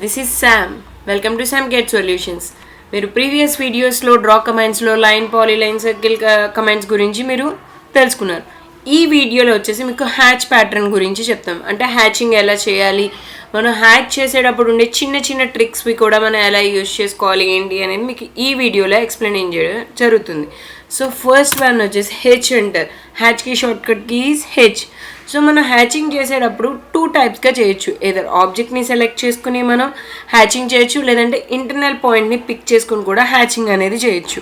This is Sam. Welcome to Sam Get Solutions. మీరు previous వీడియోస్లో draw కమెంట్స్లో line polyline circle commands గురించి మీరు తెలుసుకున్నారు. ఈ వీడియోలో వచ్చేసి మీకు హ్యాచ్ ప్యాటర్న్ గురించి చెప్తాం. అంటే హ్యాచింగ్ ఎలా చేయాలి, మనం హ్యాచ్ చేసేటప్పుడు ఉండే చిన్న చిన్న ట్రిక్స్వి కూడా మనం ఎలా యూజ్ చేసుకోవాలి ఏంటి అనేది మీకు ఈ వీడియోలో ఎక్స్ప్లెయిన్ చేయడం జరుగుతుంది. సో ఫస్ట్ వన్ వచ్చేసి హెచ్ ఎంటర్. హ్యాచ్కి shortcut keys H. So మనం హ్యాచింగ్ చేసేటప్పుడు 2 టైప్స్గా చేయొచ్చు. ఏదర్ ఆబ్జెక్ట్ని సెలెక్ట్ చేసుకుని మనం హ్యాచింగ్ చేయొచ్చు, లేదంటే ఇంటర్నల్ పాయింట్ని పిక్ చేసుకుని కూడా హ్యాచింగ్ అనేది చేయొచ్చు.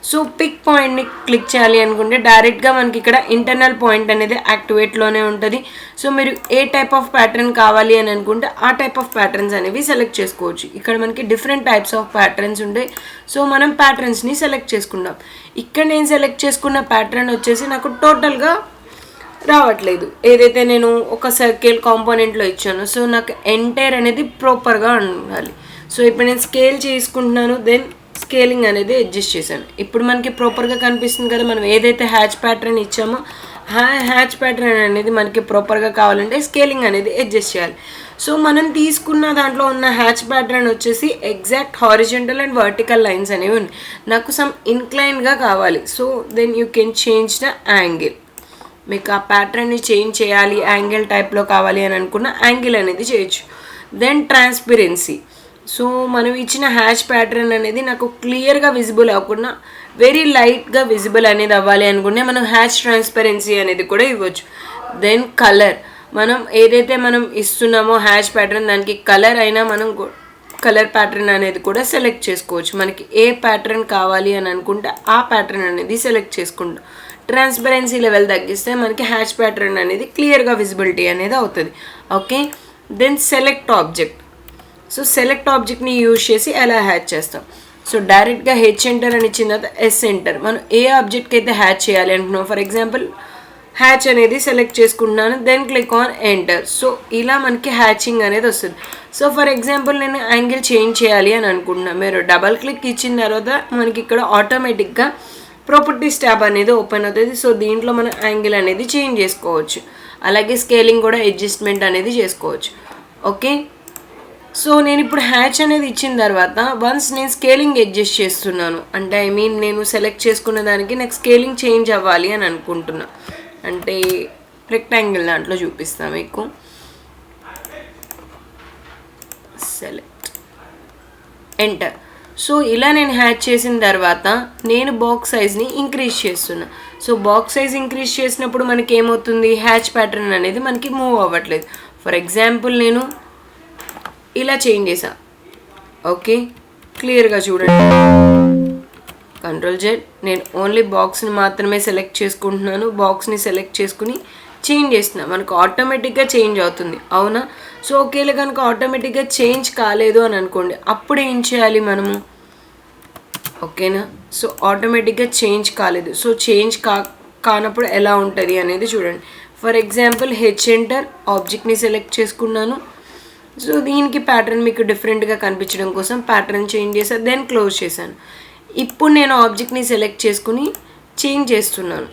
సో పిక్ పాయింట్ని క్లిక్ చేయాలి అనుకుంటే డైరెక్ట్గా మనకి ఇక్కడ ఇంటర్నల్ పాయింట్ అనేది యాక్టివేట్లోనే ఉంటుంది. సో మీరు ఏ టైప్ ఆఫ్ ప్యాటర్న్ కావాలి అని అనుకుంటే ఆ టైప్ ఆఫ్ ప్యాటర్న్స్ అనేవి సెలెక్ట్ చేసుకోవచ్చు. ఇక్కడ మనకి డిఫరెంట్ టైప్స్ ఆఫ్ ప్యాటర్న్స్ ఉంటాయి. సో మనం ప్యాటర్న్స్ని సెలెక్ట్ చేసుకుందాం. ఇక్కడ నేను సెలెక్ట్ చేసుకున్న ప్యాటర్న్ వచ్చేసి నాకు టోటల్గా రావట్లేదు. ఏదైతే నేను ఒక సర్కిల్ కాంపోనెంట్లో ఇచ్చాను, సో నాకు ఎంటైర్ అనేది ప్రాపర్గా ఉండాలి. సో ఇప్పుడు నేను స్కేల్ చేసుకుంటున్నాను, దెన్ స్కేలింగ్ అనేది అడ్జస్ట్ చేశాను. ఇప్పుడు మనకి ప్రాపర్గా కనిపిస్తుంది కదా. మనం ఏదైతే హ్యాచ్ ప్యాటర్న్ ఇచ్చామో హ్యాచ్ ప్యాటర్న్ అనేది మనకి ప్రాపర్గా కావాలంటే స్కేలింగ్ అనేది అడ్జస్ట్ చేయాలి. సో మనం తీసుకున్న దాంట్లో ఉన్న హ్యాచ్ ప్యాటర్న్ వచ్చేసి exact horizontal and vertical lines అనేవి ఉన్నాయి. నాకు సమ్ ఇన్క్లైన్గా కావాలి. So then you can change the angle. మీకు ఆ ప్యాటర్న్ని చేంజ్ చేయాలి, యాంగిల్ టైప్లో కావాలి అని అనుకున్న యాంగిల్ అనేది చేయొచ్చు. Then transparency. సో మనం ఇచ్చిన హ్యాచ్ ప్యాటర్న్ అనేది నాకు క్లియర్గా విజిబుల్ అవ్వకుండా వెరీ లైట్గా విజిబుల్ అనేది అవ్వాలి అనుకుంటే మనం హ్యాచ్ ట్రాన్స్పరెన్సీ అనేది కూడా ఇవ్వచ్చు. Then colour. మనం ఏదైతే మనం ఇస్తున్నామో హ్యాచ్ ప్యాటర్న్ దానికి కలర్ అయినా మనం కలర్ ప్యాటర్న్ అనేది కూడా సెలెక్ట్ చేసుకోవచ్చు. మనకి ఏ ప్యాటర్న్ కావాలి అని అనుకుంటే ఆ ప్యాటర్న్ అనేది సెలెక్ట్ చేసుకుంటాం. ట్రాన్స్పరెన్సీ లెవెల్ తగ్గిస్తే మనకి హ్యాచ్ ప్యాటర్న్ అనేది క్లియర్గా విజిబిలిటీ అనేది అవుతుంది. Okay, then select object. So select ఆబ్జెక్ట్ని యూజ్ చేసి ఎలా హ్యాచ్ చేస్తాం. సో డైరెక్ట్గా హెచ్ ఎంటర్ అని ఇచ్చిన తర్వాత ఎస్ ఎంటర్. మనం ఏ ఆబ్జెక్ట్కి అయితే హ్యాచ్ చేయాలి అనుకున్నాం, ఫర్ ఎగ్జాంపుల్ హ్యాచ్ అనేది సెలెక్ట్ చేసుకుంటున్నాను, then click on enter. So ఇలా మనకి హ్యాచింగ్ అనేది వస్తుంది. సో ఫర్ ఎగ్జాంపుల్ నేను యాంగిల్ చేంజ్ చేయాలి అని అనుకుంటున్నాను. మీరు డబల్ క్లిక్ ఇచ్చిన తర్వాత మనకి ఇక్కడ ఆటోమేటిక్గా ప్రాపర్టీస్ ట్యాబ్ అనేది ఓపెన్ అవుతుంది. సో దీంట్లో మనం యాంగిల్ అనేది చేంజ్ చేసుకోవచ్చు. అలాగే స్కేలింగ్ కూడా అడ్జస్ట్మెంట్ అనేది చేసుకోవచ్చు. ఓకే, సో నేను ఇప్పుడు హ్యాచ్ అనేది ఇచ్చిన తర్వాత వన్స్ నేను స్కేలింగ్ అడ్జస్ట్ చేస్తున్నాను, అంటే నేను సెలెక్ట్ చేసుకున్న దానికి నాకు స్కేలింగ్ చేంజ్ అవ్వాలి అని అనుకుంటున్నా. అంటే రెక్టాంగిల్ దాంట్లో చూపిస్తాను మీకు. Select enter. సో ఇలా నేను హ్యాచ్ చేసిన తర్వాత నేను బాక్స్ సైజ్ని ఇంక్రీజ్ చేస్తున్నా. సో బాక్స్ సైజ్ ఇంక్రీజ్ చేసినప్పుడు మనకి ఏమవుతుంది, హ్యాచ్ ప్యాటర్న్ అనేది మనకి మూవ్ అవ్వట్లేదు. ఫర్ ఎగ్జాంపుల్ నేను ఇలా చేంజ్ చేసా. ఓకే, క్లియర్గా చూడండి. Control Z. నేను ఓన్లీ బాక్స్ని మాత్రమే సెలెక్ట్ చేసుకుంటున్నాను. బాక్స్ని సెలెక్ట్ చేసుకుని చేంజ్ చేస్తున్నా. మనకు ఆటోమేటిక్గా చేంజ్ అవుతుంది, అవునా? సో ఒకేలా కనుక ఆటోమేటిక్గా చేంజ్ కాలేదు అని అనుకోండి, అప్పుడు ఏం చేయాలి మనము? ఓకేనా? సో ఆటోమేటిక్గా చేంజ్ కాలేదు. సో చేంజ్ కానప్పుడు ఎలా ఉంటుంది అనేది చూడండి. ఫర్ ఎగ్జాంపుల్ హెచ్ ఎంటర్, ఆబ్జెక్ట్ని సెలెక్ట్ చేసుకున్నాను. సో దీనికి ప్యాటర్న్ మీకు డిఫరెంట్గా కనిపించడం కోసం ప్యాటర్న్ చేంజ్ చేశాను, దెన్ క్లోజ్ చేశాను. ఇప్పుడు నేను ఆబ్జెక్ట్ని సెలెక్ట్ చేసుకుని చేంజ్ చేస్తున్నాను.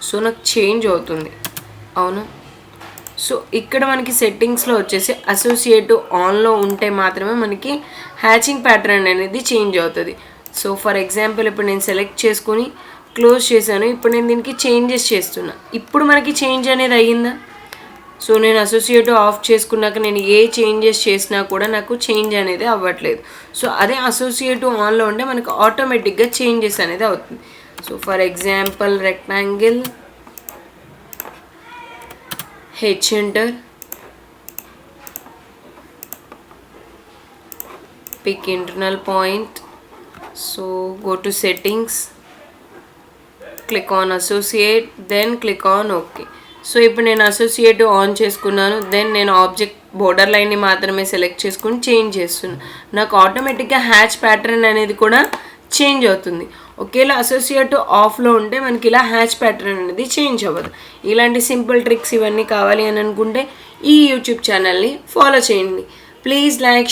సో నాకు చేంజ్ అవుతుంది, అవును. సో ఇక్కడ మనకి సెట్టింగ్స్లో వచ్చేసి అసోసియేటివ్ ఆన్లో ఉంటే మాత్రమే మనకి హ్యాచింగ్ ప్యాటర్న్ అనేది చేంజ్ అవుతుంది. సో ఫర్ ఎగ్జాంపుల్ ఇప్పుడు నేను సెలెక్ట్ చేసుకుని క్లోజ్ చేశాను. ఇప్పుడు నేను దీనికి చేంజెస్ చేస్తున్నా. ఇప్పుడు మనకి చేంజ్ అనేది అయ్యిందా? సో నేను అసోసియేటివ్ ఆఫ్ చేసుకున్నాక నేను ఏ చేంజెస్ చేసినా కూడా నాకు చేంజ్ అనేది అవ్వట్లేదు. సో అదే అసోసియేటివ్ ఆన్లో ఉంటే మనకు ఆటోమేటిక్గా చేంజెస్ అనేది అవుతుంది. So for example rectangle, H enter, pick internal point. So go to settings, click on associate, then click on okay. So ఇప్పుడు నేను అసోసియేటివ్ ఆన్ చేసుకున్నాను. దెన్ నేను ఆబ్జెక్ట్ బోర్డర్ లైన్ని మాత్రమే సెలెక్ట్ చేసుకుని చేంజ్ చేస్తున్నాను. నాకు ఆటోమేటిక్గా హ్యాచ్ ప్యాటర్న్ అనేది కూడా చేంజ్ అవుతుంది. ఒకేలా అసోసియేటివ్ ఆఫ్లో ఉంటే మనకి ఇలా హ్యాచ్ ప్యాటర్న్ అనేది చేంజ్ అవ్వదు. ఇలాంటి సింపుల్ ట్రిక్స్ ఇవన్నీ కావాలి అని అనుకుంటే ఈ యూట్యూబ్ ఛానల్ని ఫాలో చేయండి. Please like,